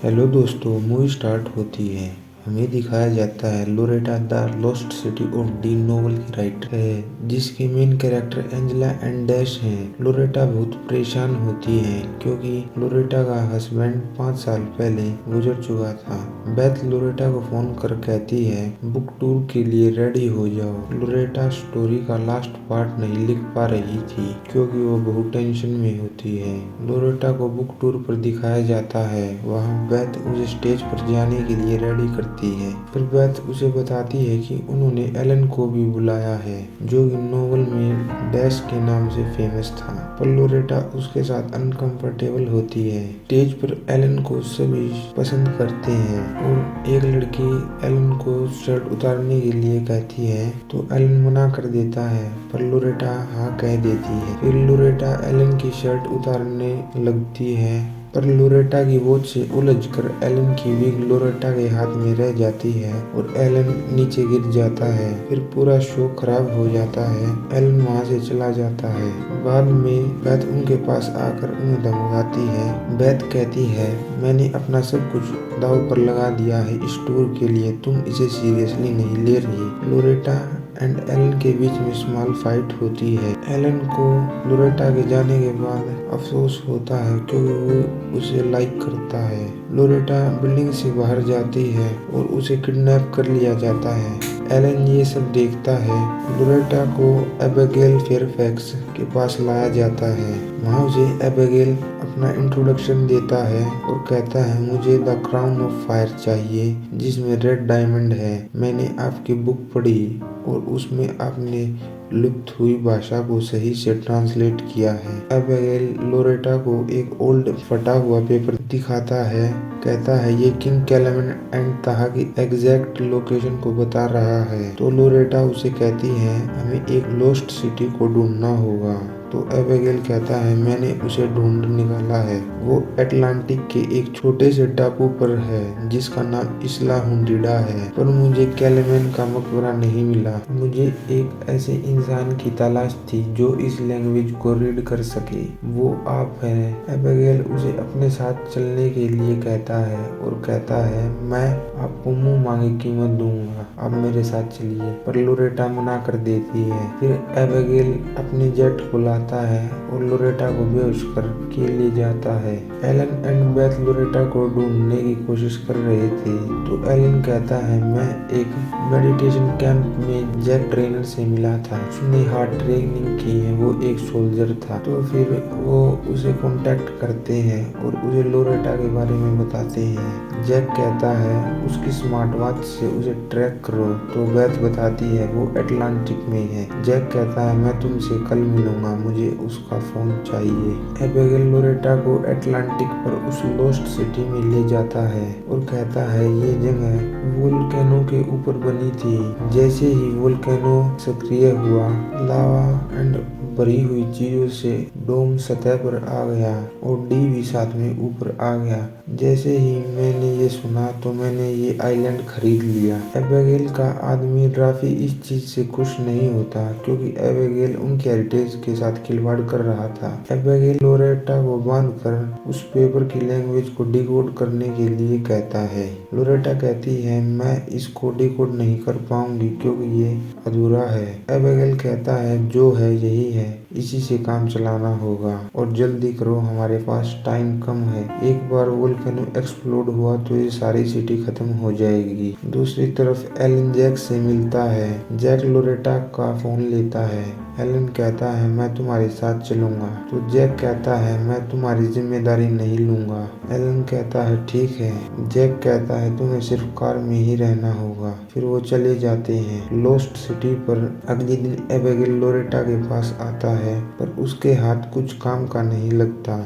Hello दोस्तों, movie start होती है। हमें दिखाया जाता है Loretta the lost city of D novel की राइटर है, जिसके main character Angela and dash हैं। लोरेटा बहुत परेशान होती है क्योंकि लोरेटा का हस्बैंड 5 साल पहले गुजर चुका था। बेथ लोरेटा को फोन कर कहती है बुक टूर के लिए रेडी हो जाओ। लोरेटा स्टोरी का लास्ट पार्ट नहीं लिख पा रही थी क्योंकि वो बहुत टेंशन में होती है। लोरेटा को बुक टूर पर दिखाया जाता है। वहाँ बेथ उसे स्टेज पर जाने के लिए रेडी करती है। फिर बेथ उसे बताती है कि उन्होंने एलन को भी बुलाया है, जो कि नोवेल में डैश के नाम से फेमस था। पर लोरेटा उसके साथ अनकंफर्टेबल होती है। स्टेज पर एलन को सभी पसंद करते हैं और एक लड़की एलन को शर्ट उतारने के लिए कहती है तो एलन मना कर देता है, पर लोरेटा हाँ कह देती है। फिर लोरेटा एलन की शर्ट उतारने लगती है, पर लोरेटा की वॉच से उलझकर एलन की विग लोरेटा के हाथ में रह जाती है और एलन नीचे गिर जाता है। फिर पूरा शो खराब हो जाता है। एलन वहां से चला जाता है। बाद में बेथ उनके पास आकर उन्हें धमकाती है। बेथ कहती है मैंने अपना सब कुछ दांव पर लगा दिया है इस टूर के लिए, तुम इसे सीरियसली नहीं ले रही। लोरेटा एंड एलन के बीच में स्मॉल फाइट होती है। एलन को लोरेटा के जाने के बाद अफसोस होता है क्योंकि वो उसे लाइक करता है। लोरेटा बिल्डिंग से बाहर जाती है और उसे किडनैप कर लिया जाता है। एलन ये सब देखता है। लोरेटा को एबिगेल फेयरफैक्स के पास लाया जाता है। वहाँ उसे एबिगेल अपना इंट्रोडक्शन देता है और कहता है मुझे द क्राउन ऑफ फायर चाहिए जिसमें रेड डायमंड है। मैंने आपकी बुक पढ़ी और उसमें आपने लुप्त हुई भाषा को सही से ट्रांसलेट किया है। एबिगेल लोरेटा को एक ओल्ड फटा हुआ पेपर दिखाता है, कहता है ये किंग कैलमन एंड तहा की एग्जैक्ट लोकेशन को बता रहा है। तो लोरेटा उसे कहती है हमें एक लॉस्ट सिटी को ढूंढना होगा। तो एबिगेल कहता है मैंने उसे ढूंढ निकाला है। वो अटलांटिक के एक छोटे से टापू पर है जिसका नाम इस्ला हुंडिडा है, पर मुझे कैलमैन का मकबरा नहीं मिला। मुझे एक ऐसे इंसान की तलाश थी जो इस लैंग्वेज को रीड कर सके। वो आप हैं। एबिगेल उसे अपने साथ चलने के लिए कहता है और कहता है मैं आपको मुंह मांगी कीमत दूंगा, आप मेरे साथ चलिए। पर लोरेटा मना कर देती है। फिर एबिगेल अपने जेट को लाता है और लोरेटा को बेहोश करके ले जाता है। एलन एंड बेथ लोरेटा को ढूंढने की कोशिश कर रहे थे तो एलन कहता है मैं एक मेडिटेशन कैंप में जैक ट्रेनर से मिला था, उसने हार्ट ट्रेनिंग की है, वो एक सोल्जर था। तो फिर वो उसे कांटेक्ट करते हैं और उसे लोरेटा के बारे में बताते हैं। जैक कहता है उसकी स्मार्ट वॉच से उसे ट्रैक करो। तो बेथ बताती है वो अटलांटिक में है। जैक कहता है मैं तुमसे कल मिलूंगा, मुझे उसका फोन चाहिए। एबिगेल लोरेटा को अटलांटिक पर उस लॉस्ट सिटी में ले जाता है और कहता है ये जगह वोल्केनो के ऊपर बनी थी। जैसे ही वोल्केनो सक्रिय हुआ, लावा एंड भरी हुई चीजों से डोम सतह पर आ गया और डी भी साथ में ऊपर आ गया। जैसे ही मैंने ये सुना तो मैंने ये आइलैंड खरीद लिया। एबिगेल का आदमी राफी इस चीज से खुश नहीं होता क्योंकि एबिगेल उनके हेरिटेज के साथ खिलवाड़ कर रहा था। एबिगेल लोरेटा को बांधकर उस पेपर की लैंग्वेज को डिकोड करने के लिए कहता है। लोरेटा कहती है मैं इसको डिकोड नहीं कर पाऊंगी क्योंकि ये अधूरा है। एबिगेल कहता है जो है यही है, इसी से काम चलाना होगा और जल्दी करो, हमारे पास टाइम कम है। एक बार वोल्केनो एक्सप्लोड हुआ तो ये सारी सिटी खत्म हो जाएगी। दूसरी तरफ एलन जैक से मिलता है। जैक लोरेटा का फोन लेता है। एलन कहता है मैं तुम्हारे साथ चलूंगा। तो जैक कहता है मैं तुम्हारी जिम्मेदारी नहीं लूंगा। एलन कहता है ठीक है। जैक कहता है तुम्हें सिर्फ कार में ही रहना होगा। फिर वो चले जाते हैं। लॉस्ट सिटी पर अगले दिन एबिगेल लोरेटा के पास आता है, पर उसके हाथ कुछ काम का नहीं लगता।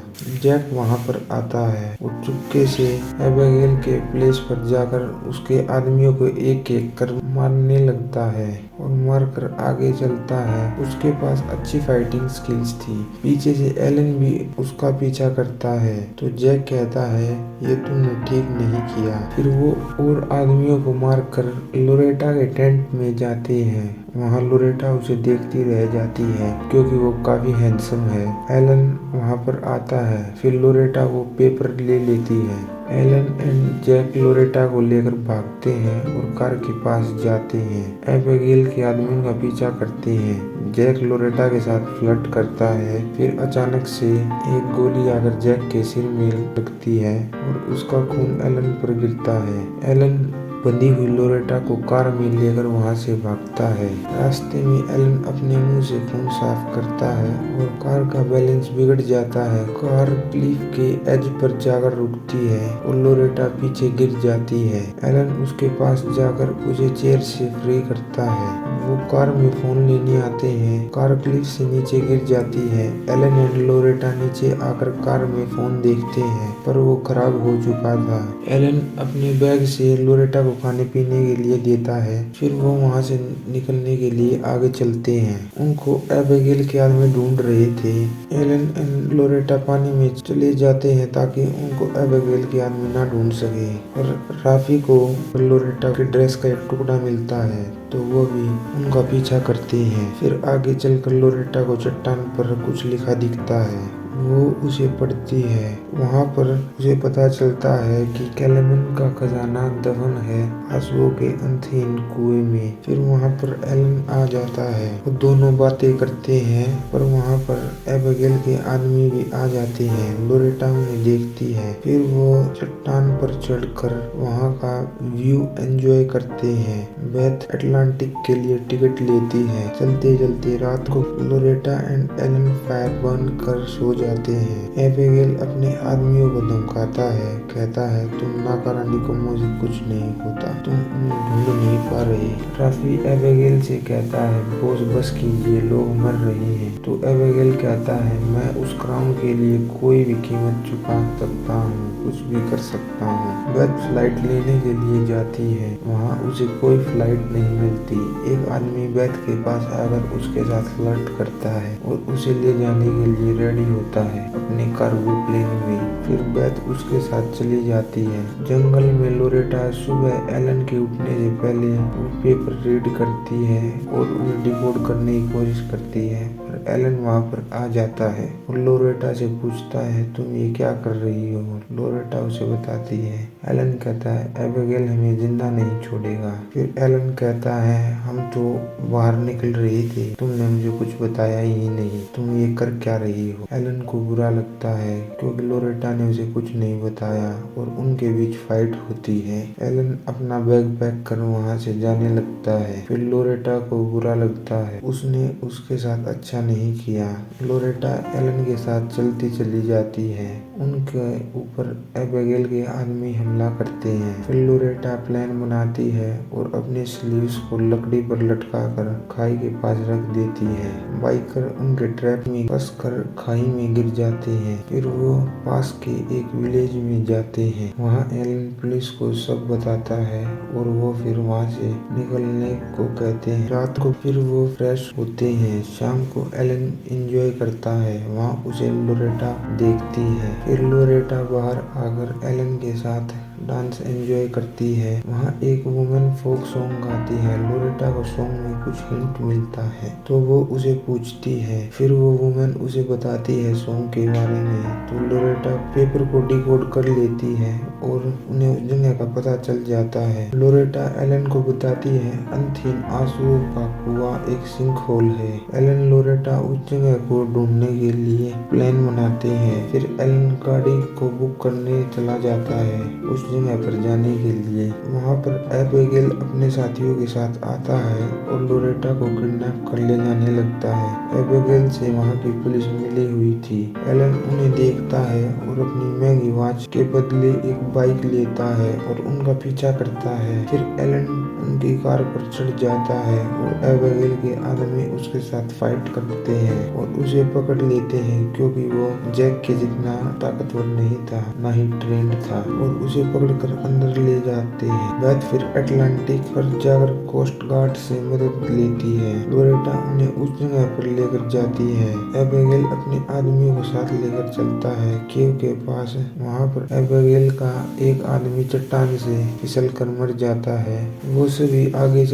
जैक वहां पर आता है। वो चुपके से एबिगेल के प्लेस पर जाकर उसके आदमियों को एक एक कर मारने लगता है और मारकर आगे चलता है। उसके पास अच्छी फाइटिंग स्किल्स थी। पीछे से एलन भी उसका पीछा करता है। तो जैक कहता है ये तुमने ठीक नहीं किया। फिर वो और आदमियों को मारकर लोरेटा के टेंट में जाते हैं। वहाँ लोरेटा उसे देखती रह जाती है क्योंकि वो काफी हैंडसम है। एलन वहाँ पर आता है, फिर लोरेटा वो पेपर ले लेती है। एलन एंड जैक लोरेटा को लेकर भागते हैं और कार के पास जाते हैं। एबिगेल के आदमी का पीछा करते हैं। जैक लोरेटा के साथ फ्लर्ट करता है, फिर अचानक से एक गोली आकर जैक के सिर में लगती है और उसका खून एलन पर गिरता है। एलन बंधी हुई लोरेटा को कार में लेकर वहां से भागता है। रास्ते में एलन अपने मुंह से खून साफ करता है और कार का बैलेंस बिगड़ जाता है। कार क्लिफ के एज पर जाकर रुकती है और लोरेटा पीछे गिर जाती है। एलन उसके पास जाकर उसे चेयर से फ्री करता है। वो कार में फोन लेने आते हैं। कार क्लिफ से नीचे गिर जाती है। एलन एंड लोरेटा नीचे आकर कार में फोन देखते हैं, पर वो खराब हो चुका था। एलन अपने बैग से लोरेटा को खाने पीने के लिए देता है, फिर वो वहाँ से निकलने के लिए आगे चलते हैं। उनको एबिगेल के आदमी ढूंढ रहे थे। एलन एंड लोरेटा पानी में चले जाते हैं ताकि उनको एबिगेल के आदमी ना ढूंढ सके। और राफी को लोरेटा की ड्रेस का एक टुकड़ा मिलता है तो वो भी उनका पीछा करते हैं। फिर आगे चलकर लोरेटा को चट्टान पर कुछ लिखा दिखता है। वो उसे पढ़ती है। वहाँ पर उसे पता चलता है कि कैलेमन का खजाना दफन है आंसुओं के अंतहीन कुएं में। फिर वहाँ पर एलन आ जाता है। वो दोनों बातें करते हैं, पर वहाँ पर एबिगेल के आदमी भी आ जाते हैं। लोरेटा उन्हें देखती है, फिर वो चट्टान पर चढ़कर वहाँ का व्यू एंजॉय करते हैं। बेथ अटलांटिक के लिए टिकट लेती है। चलते चलते रात को Loretta and Alan fire burn कर सो जाते हैं। एबिगेल अपने आदमियों को धमकाता है, कहता है तुम नाकारानी को मुझे कुछ नहीं होता, तुम उन्हें ढूंढ नहीं पा रहे। राफी एबिगेल से कहता है बॉस बस कीजिए, लोग मर रहे हैं। तो एबिगेल कहता है मैं उस क्राउन के लिए कोई भी कीमत चुका सकता हूँ, कुछ भी कर सकता हूँ। बेथ फ्लाइट लेने के लिए जाती है, वहाँ उसे कोई फ्लाइट नहीं मिलती। एक आदमी बेथ के पास आकर उसके साथ फ्लर्ट करता है और उसे ले जाने के लिए रेडी होता है अपने कार्गो प्लेन में। फिर बेथ उसके साथ चली जाती है। जंगल में लोरेटा सुबह एलन के उठने से पहले वो पेपर रीड करती है और उन्हें डिकोड करने की कोशिश करती है, पर एलन वहाँ पर आ जाता है और लोरेटा से पूछता है तुम ये क्या कर रही हो। लोरेटा उसे बताती है। एलन कहता है एबिगेल हमें जिंदा नहीं छोड़ेगा। फिर एलन कहता है हम तो बाहर निकल रहे थे, तुमने मुझे कुछ बताया ही नहीं, तुम ये कर क्या रही हो। एलन को बुरा लगता है क्योंकि लोरेटा ने उसे कुछ नहीं बताया और उनके बीच फाइट होती है। एलन अपना बैग पैक कर वहाँ से जाने लगता है। फिर लोरेटा को बुरा लगता है, उसने उसके साथ अच्छा नहीं किया। लोरेटा एलन के साथ चलती चली जाती है। उनके ऊपर एबिगेल के आदमी हमला करते हैं। फिर लोरेटा प्लान बनाती है और अपने स्लीव्स को लकड़ी पर लटकाकर खाई के पास रख देती है। बाइकर उनके ट्रैप में फंस कर खाई में गिर जाते हैं। फिर वो पास के एक विलेज में जाते हैं। वहाँ एलन पुलिस को सब बताता है और वो फिर वहाँ से निकलने को कहते हैं। रात को फिर वो फ्रेश होते हैं। शाम को एलन एंजॉय करता है, वहाँ उसे लोरेटा देखती है। फिर लोरेटा बाहर आकर एलन के साथ डांस एंजॉय करती है। वहाँ एक वुमेन फोक सॉन्ग गाती है। लोरेटा को सॉन्ग में कुछ हिंट मिलता है तो वो उसे पूछती है। फिर वो वुमेन उसे बताती है सॉन्ग के बारे में। तो लोरेटा पेपर को डिकोड कर लेती है और उन्हें उस जगह का पता चल जाता है। लोरेटा एलन को बताती है अंतहीन आंसुओं का कुआं एक सिंक होल है। एलन लोरेटा उस जगह को ढूंढने के लिए प्लान बनाते हैं। फिर एलन गाड़ी को बुक करने चला जाता है उस जगह पर जाने के लिए। वहाँ पर एबिगेल अपने साथियों के साथ आता है और लोरेटा को किडनैप कर ले जाने लगता है। एबिगेल से वहाँ की पुलिस मिली हुई थी। एलन उन्हें देखता है और अपनी महंगी वॉच के बदले एक बाइक लेता है और उनका पीछा करता है। फिर एलन उनकी कार पर चढ़ जाता है और एबिगेल के आदमी उसके साथ फाइट करते हैं और उसे पकड़ लेते हैं क्योंकि वो जैक के जितना ताकतवर नहीं था, ना ही ट्रेंड था, और उसे पकड़कर अंदर ले जाते हैं। बेथ फिर अटलांटिक पर जाकर कोस्ट गार्ड से मदद लेती है। लोरेटा उन्हें उस जगह पर लेकर जाती है। एबिगेल अपने आदमियों को साथ लेकर चलता है केव के पास। वहाँ पर एबिगेल का एक आदमी चट्टान से फिसल कर मर जाता है। वो सभी आगे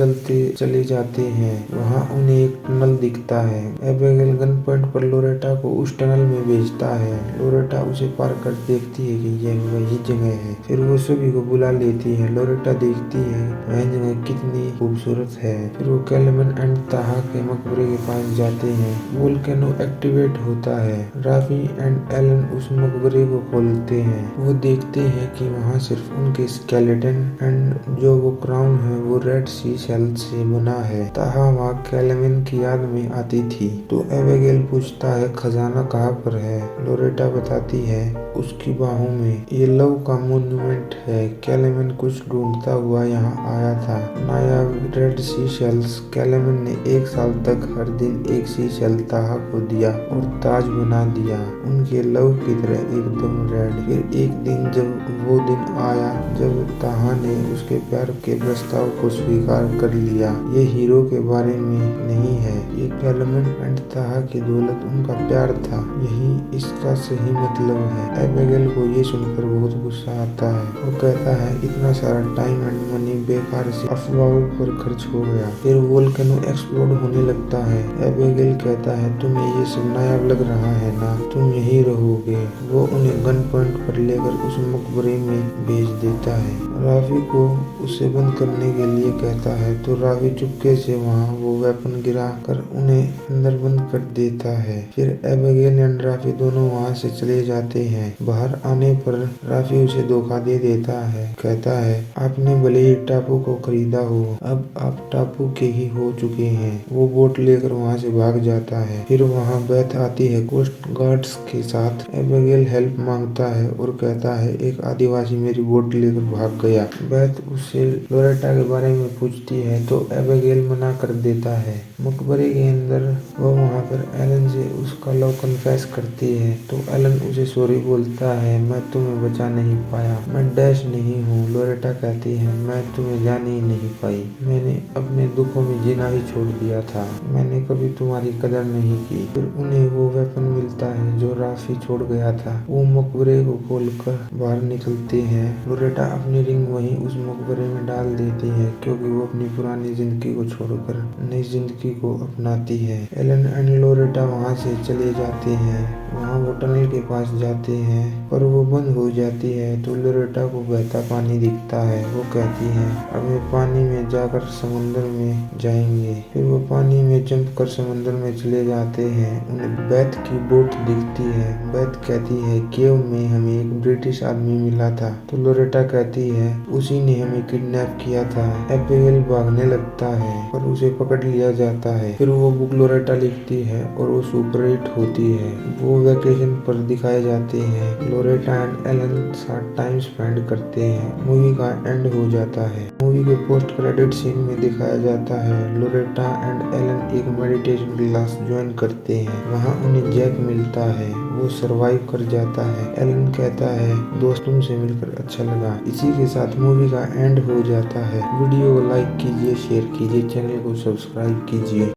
चले जाते हैं। वहाँ उन्हें एक टनल दिखता है। एबिगेल गन पॉइंट पर लोरेटा को उस टनल में भेजता है। लोरेटा उसे पार कर देखती है कि यह वही जगह है। फिर वो सभी को बुला लेती है। लोरेटा देखती है वह जगह कितनी खूबसूरत है। फिर वो कैलेमन एंड ताहा के मकबरे के पास जाते हैं। वोल्केनो एक्टिवेट होता है। राफी एंड एलन उस मकबरे को खोलते हैं। वो देखते हैं कि वहाँ सिर्फ उनके स्केलेटन एंड जो वो क्राउन है वो रेड सी शेल से बना है। ताहा वहाँ कैलेमन की याद में आती थी। तो एबिगेल पूछता है खजाना कहाँ पर है। लोरेटा बताती है उसकी बाहों में। ये लव का मॉन्यूमेंट है। कैलेमन कुछ ढूंढता हुआ यहाँ आया था। नायाब रेड सी शेल्स। कैलेमन ने 1 साल तक हर दिन एक सी शेल ताहा को दिया और ताज बना दिया, उनके लव की तरह एकदम रेड। फिर एक दिन जब वो दिन आया जब ताहा ने उसके प्यार के प्रस्ताव को स्वीकार कर लिया। ये हीरो के बारे में नहीं है, ये कैलेमन एंड ताहा की दौलत उनका प्यार था, यही इसका सही मतलब है। एबिगेल को ये सुनकर बहुत गुस्सा आता है। वो कहता है इतना सारा टाइम एंड मनी बेकार से अफवाहों पर खर्च हो गया। फिर वोल्केनो एक्सप्लोड होने लगता है। एबिगेल कहता है तुम्हें ये सब नायाब लग रहा है ना, तुम यहीं रहोगे। वो उन्हें गन पॉइंट पर लेकर उस मकबरे में भेज देता है। राफी को उसे बंद करने के लिए कहता है तो राफी चुपके से वहाँ वो वेपन गिरा कर उन्हें अंदर बंद कर देता है। फिर एबिगेल एंड राफी दोनों वहाँ से चले जाते हैं। बाहर आने पर राफी उसे धोखा दे देता है। कहता है आपने भले ही टापू को खरीदा हो, अब आप टापू के ही हो चुके हैं। वो बोट लेकर वहाँ से भाग जाता है। फिर वहाँ बेथ आती है कोस्ट गार्ड्स के साथ। एबिगेल हेल्प मांगता है और कहता है एक आदिवासी मेरी बोट लेकर भाग गया। बेथ उससे लोरेटा के बारे में पूछती है तो एबिगेल मना कर देता है। मकबरे के अंदर वो वहाँ पर एलन से उसका लव कन्फेस करती है तो एलन उसे सॉरी बोलता है मैं तुम्हें बचा नहीं पाया, मैं डैश नहीं हूँ। लोरेटा कहती है मैं तुम्हें जान ही नहीं पाई, मैंने अपने दुखों में जीना ही छोड़ दिया था, मैंने कभी तुम्हारी कदर नहीं की। फिर उन्हें वो वेपन मिलता है जो राफी छोड़ गया था। वो मकबरे को खोलकर बाहर निकलते हैं। लोरेटा अपनी रिंग वहीं उस मकबरे में डाल देती है क्योंकि वो अपनी पुरानी जिंदगी को छोड़कर नई जिंदगी को अपनाती है। एलन एंड लोरेटा वहाँ से चले जाते हैं। वहाँ वो टनल के पास जाते हैं पर वो बंद हो जाती है तो लोरेटा को बहता पानी दिखता है। वो कहती है अब वे पानी में जाकर समुद्र में जाएंगे। फिर वो पानी में जंप कर समुद्र में चले जाते हैं। उन्हें बेथ की बोट दिखती है। बेथ कहती है केव में हमें एक ब्रिटिश आदमी मिला था। तो लोरेटा कहती है उसी ने हमें किडनैप किया था। एबिगेल भागने लगता है पर उसे पकड़ लिया जाता है। फिर वो बुक लोरेटा लिखती है और वो सुपर हिट होती है। वो वेकेशन पर दिखाए जाते हैं। लोरेटा एंड एलन साथ टाइम स्पेंड करते हैं। मूवी का एंड हो जाता है। मूवी के पोस्ट क्रेडिट सीन में दिखाया जाता है लोरेटा एंड एलन एक मेडिटेशन क्लास ज्वाइन करते हैं। वहाँ उन्हें जैक मिलता है। वो सरवाइव कर जाता है। एलन कहता है दोस्त तुमसे मिलकर अच्छा लगा। इसी के साथ मूवी का एंड हो जाता है। वीडियो को लाइक कीजिए, शेयर कीजिए, चैनल को सब्सक्राइब कीजिए।